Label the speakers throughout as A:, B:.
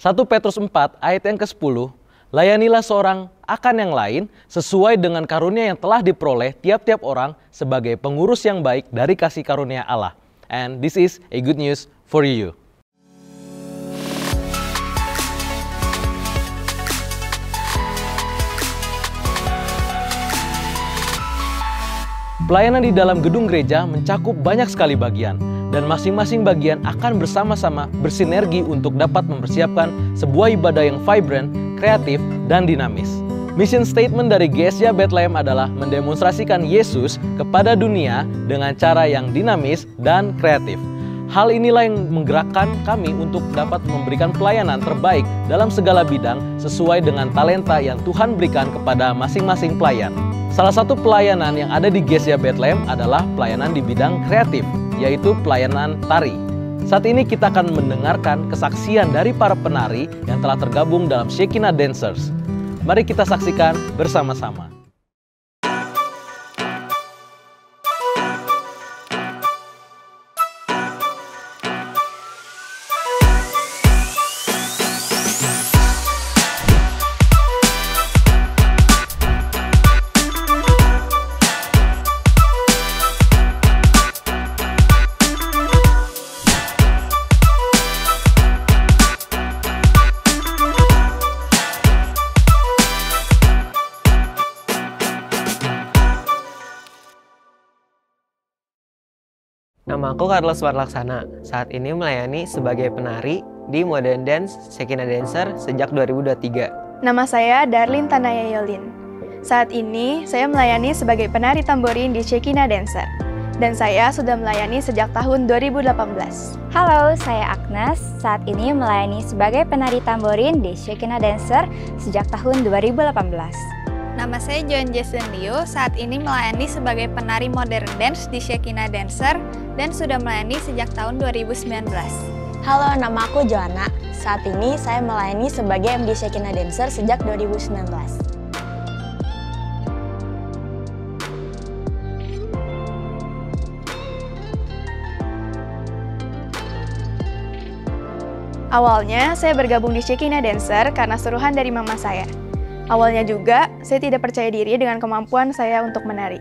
A: 1 Petrus 4 ayat yang ke-10, layanilah seorang akan yang lain sesuai dengan karunia yang telah diperoleh tiap-tiap orang sebagai pengurus yang baik dari kasih karunia Allah. And this is a good news for you. Pelayanan di dalam gedung gereja mencakup banyak sekali bagian, dan masing-masing bagian akan bersama-sama bersinergi untuk dapat mempersiapkan sebuah ibadah yang vibrant, kreatif, dan dinamis. Mission statement dari Gereja Bethlehem adalah mendemonstrasikan Yesus kepada dunia dengan cara yang dinamis dan kreatif. Hal inilah yang menggerakkan kami untuk dapat memberikan pelayanan terbaik dalam segala bidang sesuai dengan talenta yang Tuhan berikan kepada masing-masing pelayan. Salah satu pelayanan yang ada di Gereja Bethlehem adalah pelayanan di bidang kreatif, yaitu pelayanan tari. Saat ini kita akan mendengarkan kesaksian dari para penari yang telah tergabung dalam Shekinah Dancers. Mari kita saksikan bersama-sama.
B: Nama aku Carlos Warlaksana. Saat ini melayani sebagai penari di Modern Dance Shekinah Dancer sejak 2023.
C: Nama saya Darlin Tanaya Yolin. Saat ini saya melayani sebagai penari tamborin di Shekinah Dancer. Dan saya sudah melayani sejak tahun 2018.
D: Halo, saya Agnes. Saat ini melayani sebagai penari tamborin di Shekinah Dancer sejak tahun 2018.
E: Nama saya Joan Jason Liu, saat ini melayani sebagai penari modern dance di Shekinah Dancer dan sudah melayani sejak tahun 2019.
F: Halo, nama aku Joanna. Saat ini saya melayani sebagai MD Shekinah Dancer sejak 2019.
C: Awalnya saya bergabung di Shekinah Dancer karena suruhan dari mama saya. Awalnya juga, saya tidak percaya diri dengan kemampuan saya untuk menari.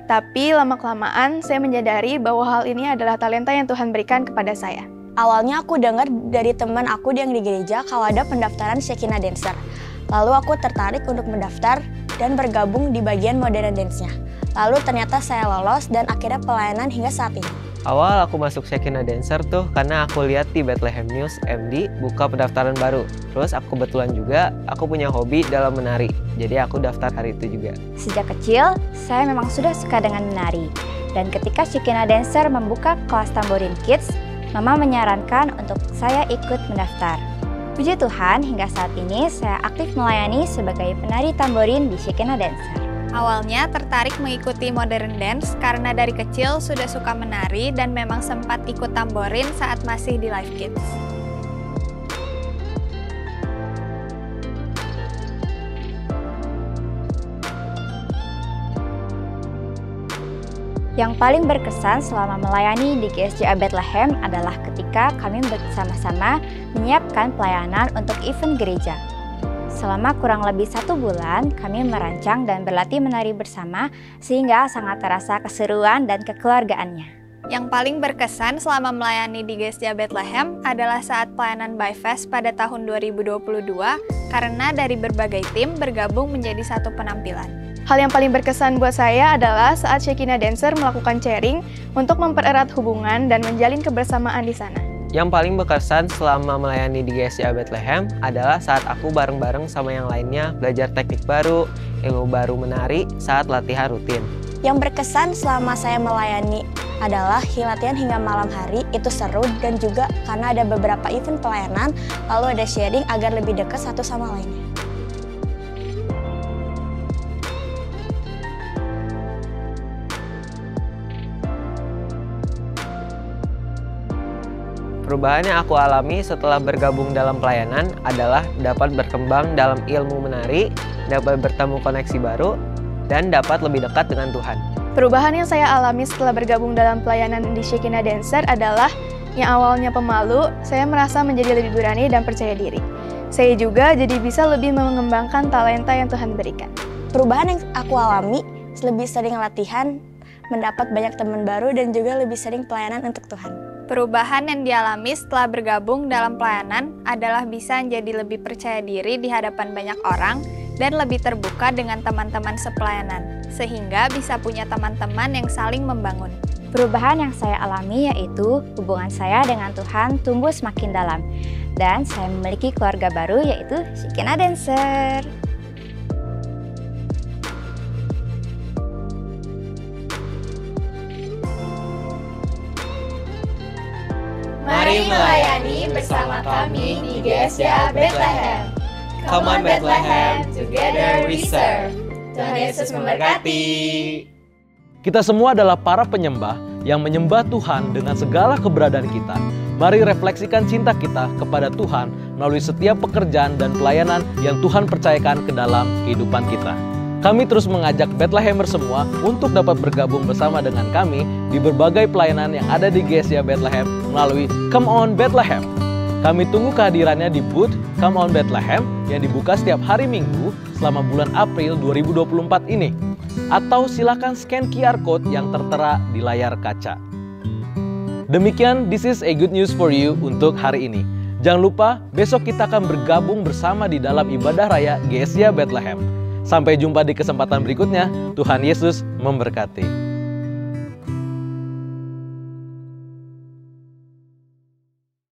C: Tapi lama-kelamaan saya menyadari bahwa hal ini adalah talenta yang Tuhan berikan kepada saya.
F: Awalnya aku dengar dari teman aku yang di gereja kalau ada pendaftaran Shekinah Dancer. Lalu aku tertarik untuk mendaftar dan bergabung di bagian modern dance-nya. Lalu ternyata saya lolos dan akhirnya pelayanan hingga saat ini.
B: Awal aku masuk Shekinah Dancer tuh karena aku lihat di Bethlehem News MD buka pendaftaran baru. Terus aku kebetulan juga aku punya hobi dalam menari. Jadi aku daftar hari itu juga.
D: Sejak kecil, saya memang sudah suka dengan menari. Dan ketika Shekinah Dancer membuka kelas tamborin kids, Mama menyarankan untuk saya ikut mendaftar. Puji Tuhan, hingga saat ini saya aktif melayani sebagai penari tamborin di Shekinah Dancer.
E: Awalnya tertarik mengikuti modern dance karena dari kecil sudah suka menari dan memang sempat ikut tamborin saat masih di Live Kids.
D: Yang paling berkesan selama melayani di GSJA Bethlehem adalah ketika kami bersama-sama menyiapkan pelayanan untuk event gereja. Selama kurang lebih 1 bulan, kami merancang dan berlatih menari bersama sehingga sangat terasa keseruan dan kekeluargaannya.
E: Yang paling berkesan selama melayani di Gereja Bethlehem adalah saat pelayanan By Fest pada tahun 2022 karena dari berbagai tim bergabung menjadi satu penampilan.
C: Hal yang paling berkesan buat saya adalah saat Shekinah Dancer melakukan sharing untuk mempererat hubungan dan menjalin kebersamaan di sana.
B: Yang paling berkesan selama melayani di GSJA Bethlehem adalah saat aku bareng-bareng sama yang lainnya belajar teknik baru, ilmu baru menari saat latihan rutin.
F: Yang berkesan selama saya melayani adalah latihan hingga malam hari, itu seru dan juga karena ada beberapa event pelayanan, lalu ada sharing agar lebih dekat satu sama lainnya.
B: Perubahan yang aku alami setelah bergabung dalam pelayanan adalah dapat berkembang dalam ilmu menari, dapat bertemu koneksi baru, dan dapat lebih dekat dengan Tuhan.
C: Perubahan yang saya alami setelah bergabung dalam pelayanan di Shekinah Dancer adalah Yang awalnya pemalu, saya merasa menjadi lebih berani dan percaya diri. Saya juga jadi bisa lebih mengembangkan talenta yang Tuhan berikan.
F: Perubahan yang aku alami, lebih sering latihan, mendapat banyak teman baru, dan juga lebih sering pelayanan untuk Tuhan.
E: Perubahan yang dialami setelah bergabung dalam pelayanan adalah bisa menjadi lebih percaya diri di hadapan banyak orang dan lebih terbuka dengan teman-teman sepelayanan, sehingga bisa punya teman-teman yang saling membangun.
D: Perubahan yang saya alami yaitu hubungan saya dengan Tuhan tumbuh semakin dalam. Dan saya memiliki keluarga baru yaitu Shekinah Dancer.
G: Mari melayani bersama kami di GSJA Bethlehem. Come on Bethlehem, together we serve. Tuhan Yesus memberkati.
A: Kita semua adalah para penyembah yang menyembah Tuhan dengan segala keberadaan kita. Mari refleksikan cinta kita kepada Tuhan melalui setiap pekerjaan dan pelayanan yang Tuhan percayakan ke dalam kehidupan kita. Kami terus mengajak Bethlehemer semua untuk dapat bergabung bersama dengan kami di berbagai pelayanan yang ada di GSJA Bethlehem melalui Come On Bethlehem. Kami tunggu kehadirannya di booth Come On Bethlehem yang dibuka setiap hari Minggu selama bulan April 2024 ini. Atau silakan scan QR Code yang tertera di layar kaca. Demikian, this is a good news for you untuk hari ini. Jangan lupa, besok kita akan bergabung bersama di dalam ibadah raya GSJA Bethlehem. Sampai jumpa di kesempatan berikutnya. Tuhan Yesus memberkati.